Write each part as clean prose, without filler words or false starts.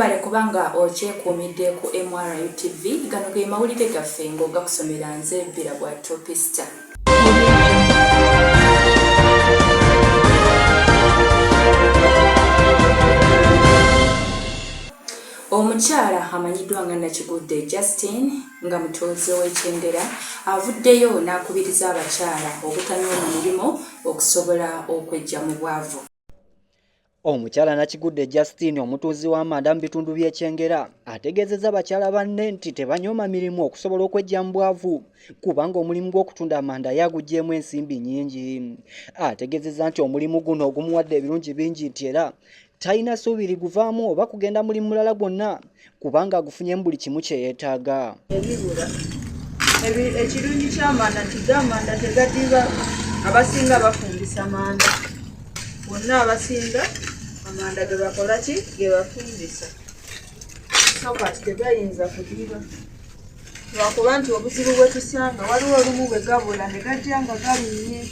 Webale kubanga okyekuumidde ku MRU TV. Gano ge mawulire gaffe ng'ogakusomera nze Bbira bwa Topista. Omukyala amanyiddwa nga Nakigudde Justine nga mutuuze w'ekyengera avuddeyo n'akubiriza abakyala obutanyooma mirimu okusobola okweggya mu bwavu. Omukyala Nakigudde Justine omutuuzi w'amanda mu bitundu by'ekyengera ategeezezza abakyala banne nti tebanyooma mirimu okusobola okweggya mu bwavu kubanga omulimu gw'okutunda amanda yaguggyeemu ensimbi nnyingi. Ategeezezza nti omulimu guno ogumuwadde ebirungi bingi nti era talina ssuubiri guvaamu oba kugenda mulimu mulala gwonna kubanga agufunyemu buli kimu kye yeetaaga. Ekirungi ky'amanda nti g'amanda tegadiba abasinga bafumbisa manda. Bonna abasinga amanda ge bakola ki ge bafumbisa. So kati tebayinza kudiba. Lwakuba nti obuzibu bwe tusanga waliwo olumu bwe gabula ne gajja nga galinnye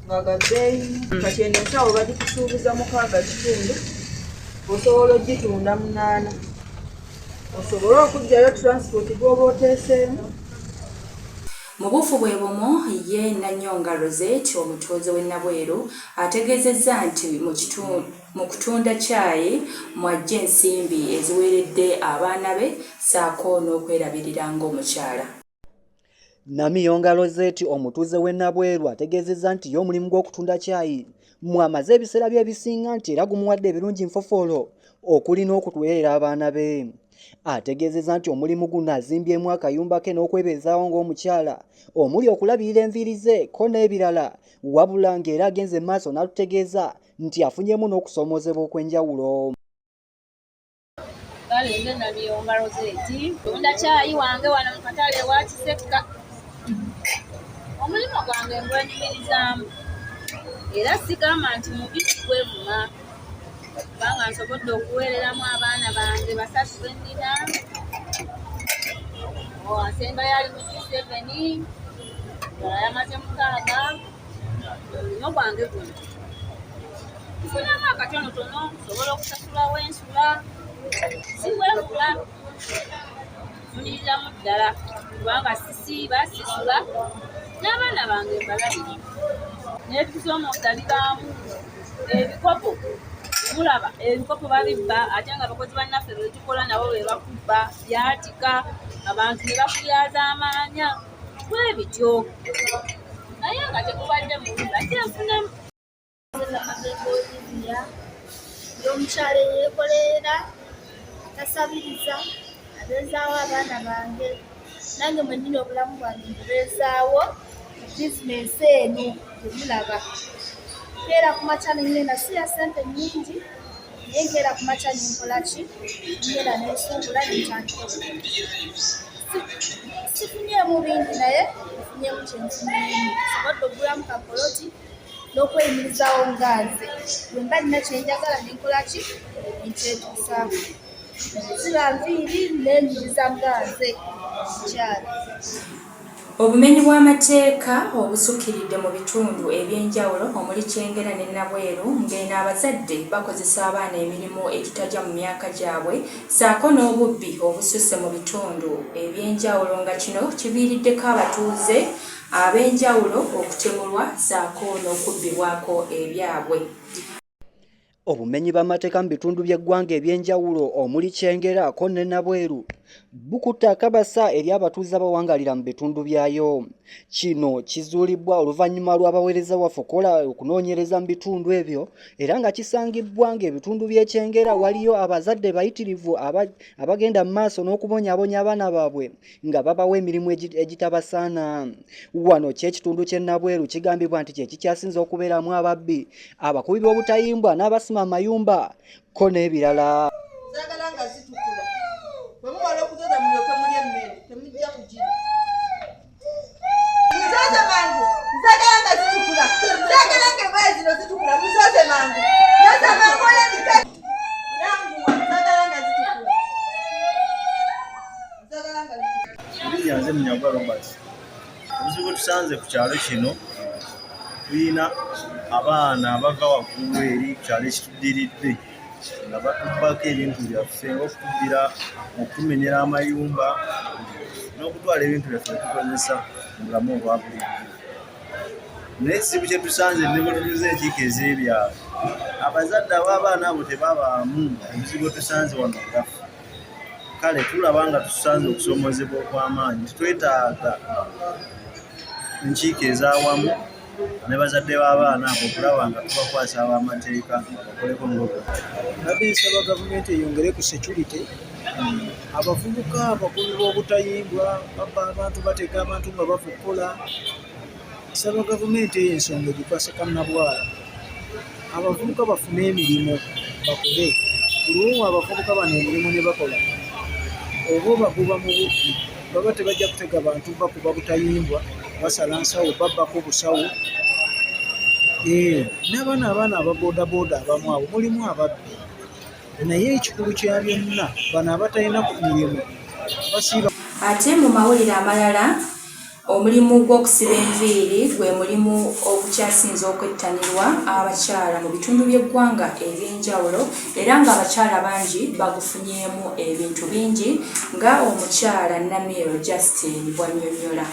nga gabbeeyi. Kati eno ensawo bagikusuubiza 6 osobola ogitunda 8. Osobola okuggyayo transport gw'oba oteeseemu. Mu bufu bwe bumu ye Nanyonga Rosette omutuuze w'e Nabweru ategeezezza nti mu kutunda caayi mw'aggya ensimbi eziweeredde abaana be ssaako n'okwerabirira ng'omukyala. Namiyonga Rosette omutuuze w'e Nabweru ategeezezza nti y'omulimu gw'okutunda caayi mwamaze ebiseera bye bisinga nti era gumuwadde ebirungi nfofoolo okuli n'okutuweerera abaana be. Ategeezezza nti omulimu guno azimbyemu akayumba ke n'okwebeezaawo ng'omukyala omuli okulabirira enviiri ze ko n'ebirala wabula ng'era agenze maaso n'atutegeeza nti afunyemu n'okusomoozebwa okw'enjawulo. Kale nze Namiyonga Rosette tunda caayi wange wano mu katale ewa Kisekka. Omulimu gwange ngwenyumirizaamu era sigamba nti mubi gwevuma kubanga nsobodde okuweereramu abaana bange 3 be nnina. Asembayo ali mu G7 omulala yamaze 6. Omulimu gwange guno nfunamu akatonotono nsobola okusasulawo ensula siwevula nfuniriramu ddala kubanga sisiiba sisula n'abaana bange mbalabira n'ebisoomooza bibaamu. Ebikopo mulaba ebikopo babibba ate nga abakozi bannaffe be tukola nabo be bakubba byatika abantu ne bakulyaza amaanya bwe bityo naye nga tekubadde mubi bakyenfunemu. Omukyala eyeekolerera tasabiriza abeezaawo abaana bange nange mwennyini obulamu bwange mbubeezaawo bizinesi eno temulaba. Nkeera ku makya nengenda siya ssente nnyingi naye nkeera ku makya nenkola ki ngenda nensuubula nentandika sifunyeemu bingi naye nfunyeemu kyenfunyeemu. Sobodde okugulamu kapoloti n'okweyimirizaawo nganze bwemba nina kyenjagala nenkola ki nkyetuusaako. Ziba nviiri nenyiriza nganze mukyala. Obumenyi bw'amateeka obusukkiridde mu bitundu eby'enjawulo omuli Kyengera ne Nabweru ng'eno abazadde bakozesa abaana emirimu egitajja mu myaka gyabwe ssaako n'obubbi obususse mu bitundu eby'enjawulo nga kino kiviiriddeko abatuuze ab'enjawulo okutemulwa ssaako n'okubbibwako ebyabwe. Obumenyi bw'amateeka mu bitundu by'eggwanga eby'enjawulo omuli Kyengera ko ne Nabweru bukutte akabasa eri abatuuze abawangalira mu bitundu byayo. Kino kizuulibwa oluvannyuma lw'abaweereza waffe okukola okunoonyereza mu bitundu ebyo era nga kisangibwa ng'ebitundu by'ekyengera waliyo abazadde bayitirivu abagenda mu maaso n'okubonyaabonya abaana baabwe nga babawa emirimu egitabasaana. Wano ky'ekitundu ky'e Nabweru kigambibwa nti kye kikyasinze okubeeramu ababbi, abakubi b'obutayimbwa n'abasima amayumba ko n'ebirala. Zaagala nga zitukula. Bwe muwala okuzoza mulyoke mulya emmere temujja kugira. Muzoze mangu. Zaagala nga zitukula. Zaagala nga engoye zino zitukula. Muzoze mangu. Yoza mangu oyo mikati. Yangu zaagala nga zitukula. Zaagala nga zitukula. Yanze Munyagwa Robert. Obuzibu tusanze ku kyalo kino tulina abaana abava waggulu eri ku kyalo ekituddiridde nga batubbako ebintu byaffe ng'okutubbira okutumenyera amayumba n'okutwala ebintu byaffe tukozesa mu bulamu obwa bulijjo. Naye ekizibu kye tusanze ne bwe tutuuza enkiiko ez'ebyalo abazadde ab'abaana abo tebabaamu obuzibu tusanze wano gaffe. Kale tulaba nga tusanze okusoomozebwa okw'amaanyi. Twetaaga enkiiko ez'awamu ne bazadde b'abaana abo okulaba nga tubakwasa ab'amateeka bakoleko ng'okwo. Nabadde nsaba gavumenti eyongere ku security. Abavubuka abakulu b'obutayimbwa babba abantu bateeka abantu nga bava okukola. Nsaba gavumenti eyo ensonga egikwase kannabwala. Abavubuka bafune emirimu bakole. Buli abavubuka bano emirimu ne bakola oba baguba mu bubbi baba tebajja kutega bantu bakuba butayimbwa basala nsawo babbako busawo. N'abaana ababoodaboda abamu abo mulimu ababbi. Naye ekikulu kya byonna bano abatalina ku mirimu basiiba. Ate mu mawulire amalala omulimu gw'okusiba enviiri gwe mulimu ogukyasinze okwettanirwa abakyala mu bitundu by'eggwanga eby'enjawulo era ng'abakyala bangi bagufunyeemu ebintu bingi nga omukyala Namiro Justin bw'annyonnyola.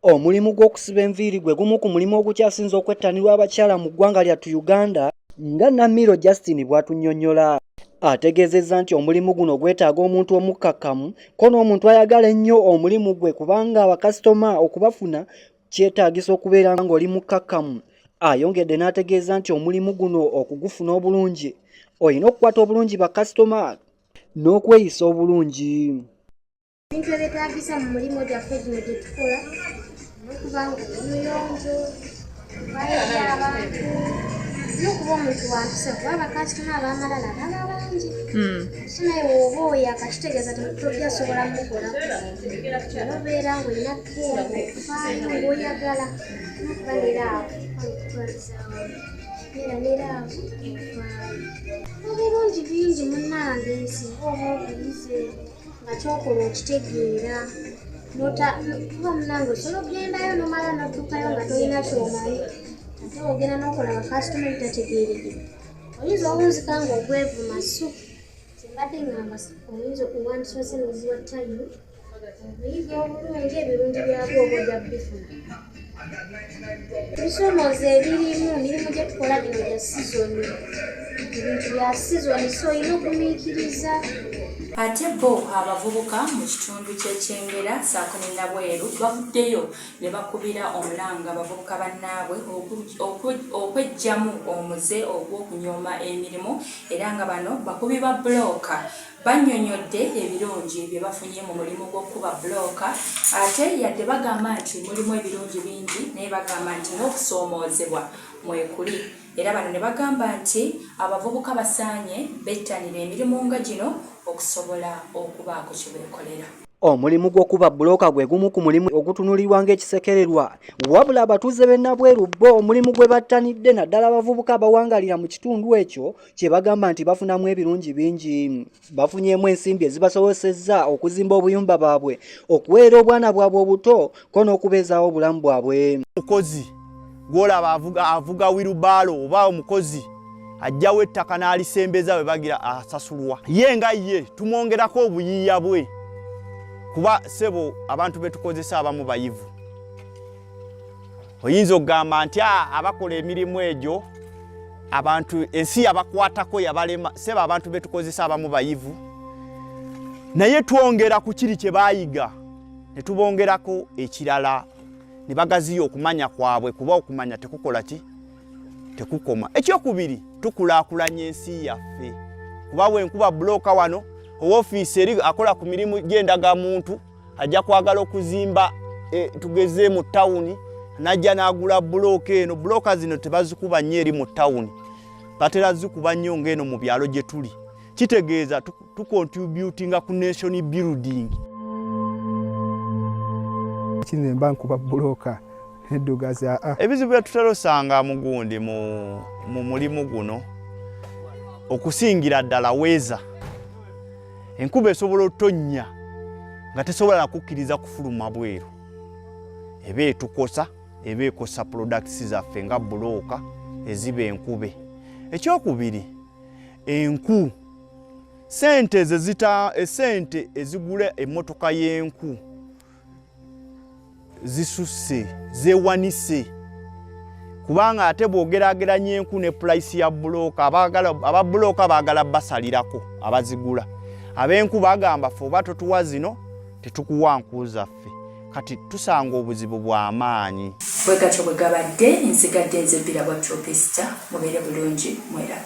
Omulimu gw'okusiba enviiri gwe gumu ku mulimu ogukyasinze okwettanirwa abakyala mu ggwanga lyattu Uganda nga Namiro Justin bw'atunnyonnyola. Ategeezezza nti omulimu guno gwetaaga omuntu omukkakkamu ko n'omuntu ayagala ennyo omulimu gwe kubanga abakasitoma okubafuna kyetaagisa okubeera ng'oli mukkakkamu. Ayongedde n'ategeeza nti omulimu guno okugufuna obulungi olina okukwata obulungi bakasitoma n'okweyisa obulungi. Ebintu ebyetaagisa mu mulimu gyaffe gino gye tukola n'okuba nga omuyonjo bayita abantu n'okuba omuntu wampisa kuba abakasitoma ab'amalala baba bangi. So naye bw'oba oyo akakitegeeza togyasobola mukolako era obeera ng'olina keera okufaayo ng'oyagala n'okuba neraawo okutwalizaawo era neraawo okufaayo. Ebirungi bingi munnange singa oba obuyize nga kyokola okitegeera kuba munnange osobola okugendayo n'omala n'oddukayo nga tolina ky'omanyi ate ogenda n'okola bakasitoma ebitategeerekeka. Oyinza obunzika ng'ogwevuma so mbadde ngamba oyinza wandisoose n'oziwa tayimu obuyiga obulungi ebirungi byabwo oba ojja kubifuna. Tubisoomooza ebirimu emirimu gye tukola gino gya sizoni ebintu bya sizoni so olina okumiikiriza. Ate bo abavubuka mu kitundu ky'ekyengera ssaako ne Nabweru bavuddeyo ne bakubira omulanga abavubuka bannaabwe okweggyamu omuze ogw'okunyooma emirimu era nga bano bakubi ba bulooka. Bannyonnyodde ebirungi bye bafunye mu mulimu gw'okuba bulooka ate yadde bagamba nti mulimu ebirungi bingi naye bagamba nti n'okusoomoozebwa mwekuli era bano ne bagamba nti abavubuka basaanye bettanira emirimu nga gino okusobola okubaako kye beekolera. Omulimu gw'okuba bulooka gwe gumu ku mulimu ogutunulirwa ng'ekisekererwa wabula abatuuze b'e Nabweru bo omulimu gwe battanidde naddala abavubuka abawangalira mu kitundu ekyo kye bagamba nti bafunamu ebirungi bingi. Bafunyeemu ensimbi ezibasobozesezza okuzimba obuyumba bwabwe okuweera obwana bwabwe obuto ko n'okubeezaawo obulamu bwabwe. Mukozi gw'olaba avuga wirubaalo oba omukozi ajjawo ettaka n'alisembeza bwe bagira asasulwa ye nga ye tumwongerako obuyiiya bwe kuba sebo abantu betukozesa abamu bayivu. Oyinza okugamba nti abakola emirimu egyo abantu ensi yabakwatako yabalema sebo abantu betukozesa abamu bayivu naye twongera ku kiri kye baayiga ne tubongerako ekirala ne bagaziya okumanya kwabwe kuba okumanya tekukola ki tekukoma. Ekyokubiri tukulaakulanya ensi yaffe kuba bwenkuba bulooka wano ofiisi eri akola ku mirimu gy'endaga muntu ajja kwagala okuzimba tugeze mu tawuni najja n'agula bulooka eno. Bulooka zino tebazikuba nnyo eri mu tawuni batera zikuba nnyo ng'eno mu byalo gye tuli. Kitegeeza tukontributinga ku nation building. Kinze mba nkuba bulooka neddugaza ebizibu bye tutera osanga mu gundi mu mulimu guno okusingira ddala weeza. Enkuba esobola otonnya nga tesobola nakukkiriza kufuluma bweru. Eba etukosa eba ekosa products zaffe nga bulooka eziba enkube. Ekyokubiri, enku. Sente esente ezigula emmotoka y'enku zisusse, zeewanise. Kubanga ate bw'ogerageranya enku ne price ya bulooka, aba bulooka baagala basalirako abazigula. Ab'enku bagamba ffe oba totuwa zino tetukuwa nku zaffe. Kati tusanga obuzibu bw'amaanyi. Bwe gatyo bwe gabadde, nsigadde nze Bbira bwa Tropista, mubeere bulungi, mwera.